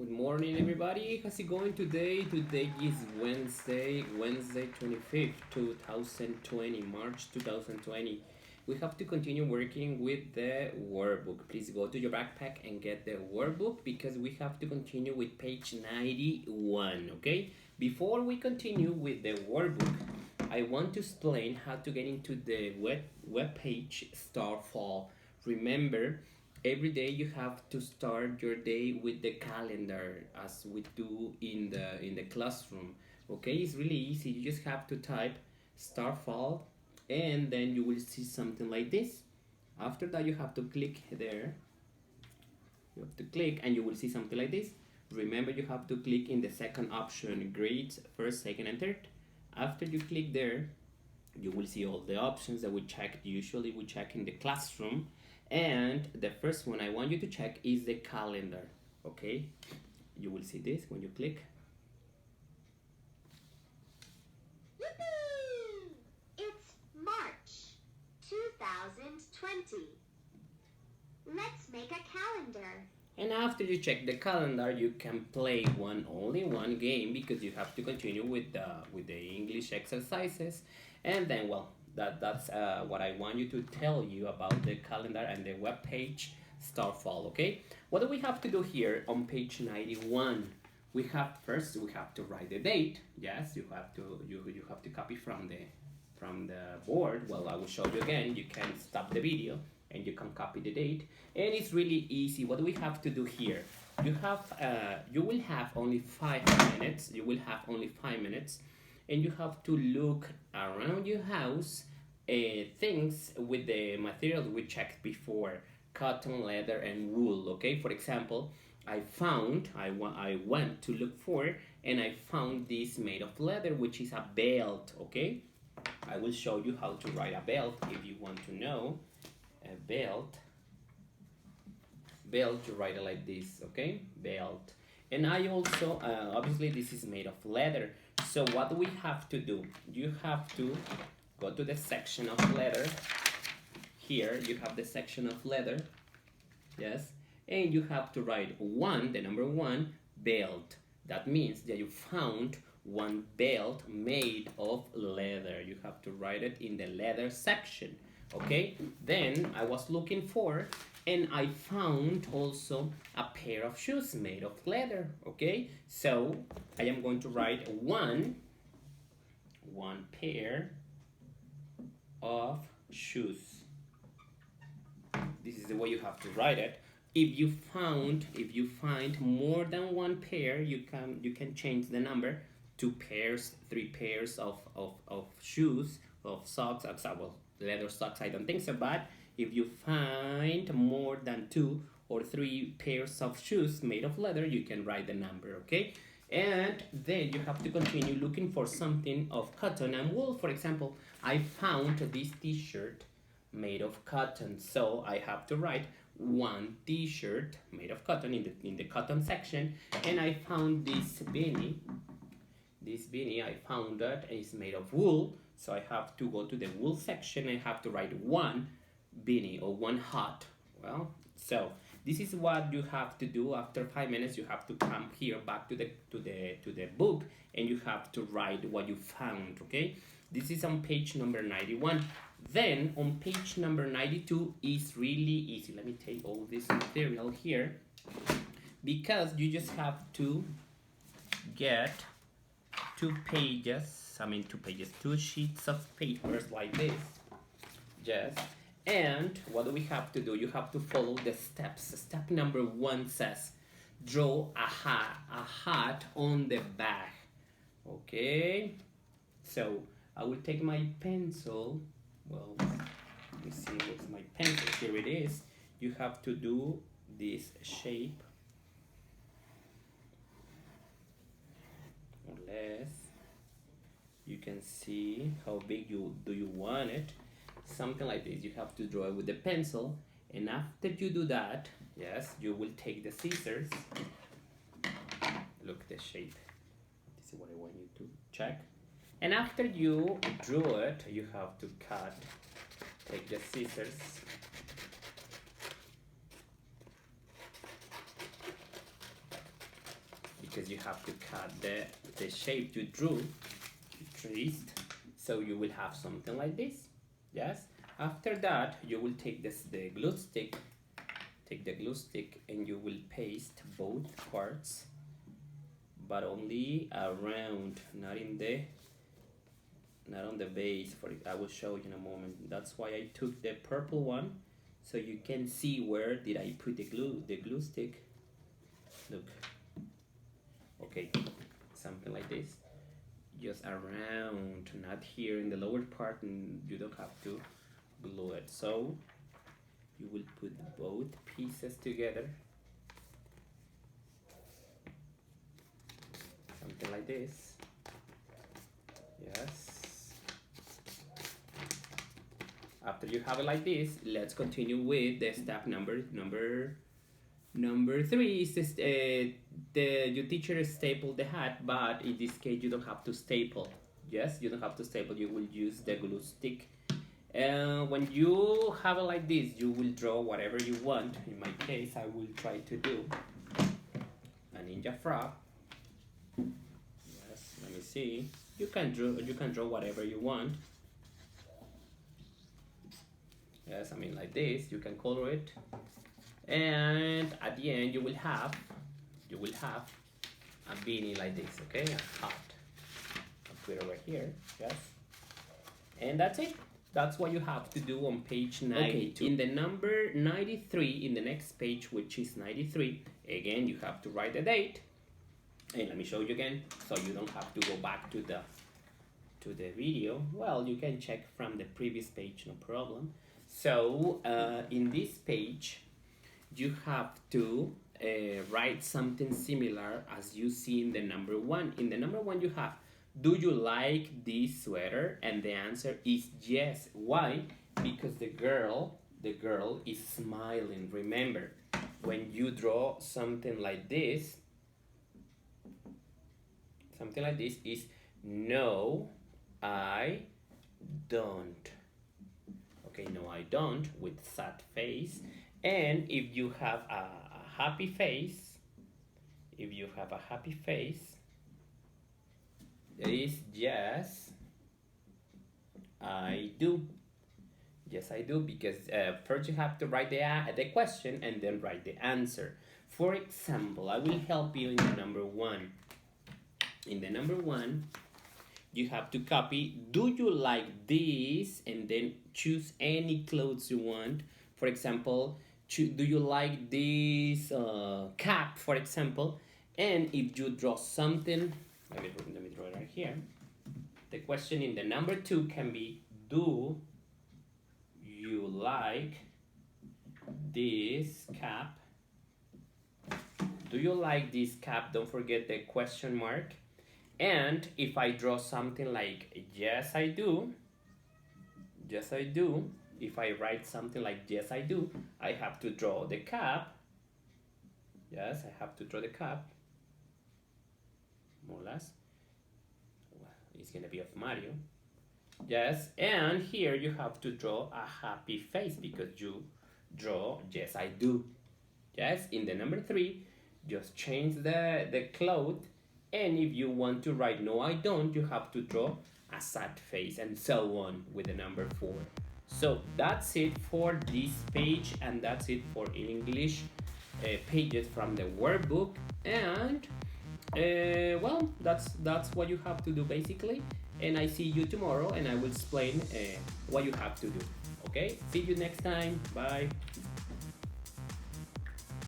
Good morning, everybody. How's it going today? Today is Wednesday 25th, 2020, March 2020. We have to continue working with the workbook. Please go to your backpack and get the workbook because we have to continue with page 91, okay? Before we continue with the workbook, I want to explain how to get into the web page Starfall. Remember, every day you have to start your day with the calendar as we do in the classroom. Okay, it's really easy. You just have to type Starfall and then you will see something like this. After that, you have to click there. You have to click and you will see something like this. Remember, you have to click in the second option, grades, first, second, and third. After you click there, you will see all the options that we check. Usually we check in the classroom, and the first one I want you to check is the calendar. Okay, you will see this when you click. It's March 2020. Let's make a calendar. And after you check the calendar, you can play only one game because you have to continue with the English exercises. And then, well, that's what I want you to tell you about the calendar and the web page Starfall. Okay, what do we have to do here on page 91? We have to write the date. Yes, you have to copy from the board. Well, I will show you again. You can stop the video and you can copy the date, and it's really easy. What do we have to do here? You will have only 5 minutes. And you have to look around your house, things with the materials we checked before: cotton, leather, and wool. Okay, for example, I went to look for, and I found this made of leather, which is a belt. Okay, I will show you how to write a belt if you want to know. A belt, you write it like this. Okay, belt. And I also obviously this is made of leather. So what do we have to do? You have to go to the section of leather. Here you have the section of leather. Yes, and you have to write the number one, belt. That means that you found one belt made of leather. You have to write it in the leather section. Okay, then I was looking for, and I found also a pair of shoes made of leather. Okay, so I am going to write one pair of shoes. This is the way you have to write it. If you find more than one pair, you can change the number: 2 pairs, 3 pairs of shoes, of socks. Well, leather socks, I don't think so, but if you find more than 2 or 3 pairs of shoes made of leather, you can write the number. Okay, and then you have to continue looking for something of cotton and wool. For example, I found this t-shirt made of cotton, so I have to write one t-shirt made of cotton in the cotton section. And I found this beanie. I found that it's made of wool, so I have to go to the wool section and have to write one beanie or one hat. Well, so this is what you have to do. After 5 minutes, you have to come here back to the book, and you have to write what you found. Okay, this is on page number 91. Then on page number 92 is really easy. Let me take all this material here, because you just have to get 2 sheets of papers like this. Yes. And what do we have to do? You have to follow the steps. Step number 1 says, draw a hat on the back. Okay, so I will take my pencil. Well, let me see, what's my pencil? Here it is. You have to do this shape, or less. You can see how big you want it. Something like this. You have to draw it with the pencil, and after you do that, yes, you will take the scissors. Look the shape. This is what I want you to check. And after you drew it, you have to cut. Take the scissors. because you have to cut the shape you drew, you traced, so you will have something like this. Yes. After that, you will take the glue stick, and you will paste both parts, but only around, not on the base. For it, I will show you in a moment. That's why I took the purple one, so you can see where did I put the glue stick. Look. Okay, something like this, just around, not here in the lower part, and you don't have to glue it. So you will put both pieces together, something like this. Yes. After you have it like this, let's continue with the step number 3 is this, your teacher stapled the hat, but in this case you don't have to staple. Yes, you don't have to staple, you will use the glue stick. When you have it like this, you will draw whatever you want. In my case, I will try to do a ninja frog. Yes, let me see. You can draw whatever you want. Yes, I mean like this. You can color it, and at the end you will have a beanie like this. Okay, a hat. I'll put it over here. Yes, and that's it. That's what you have to do on page 92. Okay, in the number 93, in the next page, which is 93, again, you have to write the date. And let me show you again, so you don't have to go back to the video. Well, you can check from the previous page, no problem. So, in this page, you have to write something similar as you see in the number 1. In the number 1, you have, do you like this sweater? And the answer is yes. Why? Because the girl is smiling. Remember, when you draw something like this is no, I don't. Okay, no, I don't, with sad face. And if you have a happy face, there is yes, I do. Yes, I do, because first you have to write the question and then write the answer. For example, I will help you in the number 1. In the number 1, you have to copy, do you like this? And then choose any clothes you want. For example, do you like this cap, for example? And if you draw something, let me draw it right here. The question in the number 2 can be, do you like this cap? Do you like this cap? Don't forget the question mark. And if I draw something like, yes, I do. Yes, I do. If I write something like, yes, I do, I have to draw the cap. Yes, I have to draw the cap. More or less. Well, it's going to be of Mario. Yes, and here you have to draw a happy face because you draw, yes, I do. Yes, in the number 3, just change the cloth. And if you want to write no, I don't, you have to draw a sad face, and so on with the number 4. So that's it for this page, and that's it for English pages from the workbook. And well, that's what you have to do basically. And I see you tomorrow, and I will explain what you have to do. Okay, see you next time. Bye.